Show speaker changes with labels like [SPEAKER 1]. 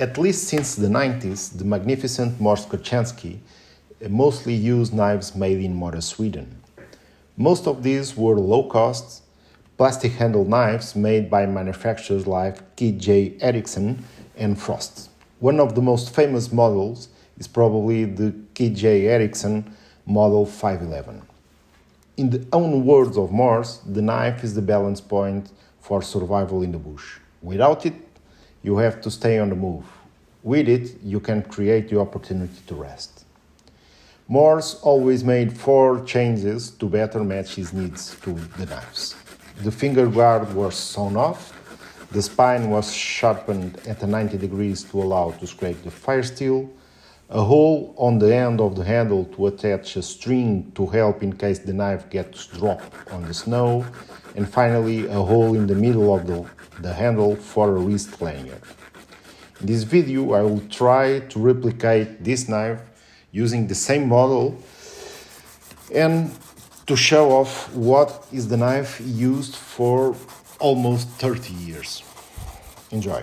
[SPEAKER 1] At least since the 90s, the magnificent Mors Kochanski mostly used knives made in Mora Sweden. Most of these were low-cost, plastic-handled knives made by manufacturers like KJ Eriksson and Frost. One of the most famous models is probably the KJ Eriksson Model 511. In the own words of Mors, the knife is the balance point for survival in the bush. Without it, you have to stay on the move. With it, you can create the opportunity to rest. Mors always made 4 changes to better match his needs to the knives. The finger guard was sawn off, the spine was sharpened at 90 degrees to allow to scrape the firesteel, a hole on the end of the handle to attach a string to help in case the knife gets dropped on the snow, and finally a hole in the middle of the handle for a wrist lanyard. In this video I will try to replicate this knife using the same model and to show off what is the knife used for almost 30 years. Enjoy!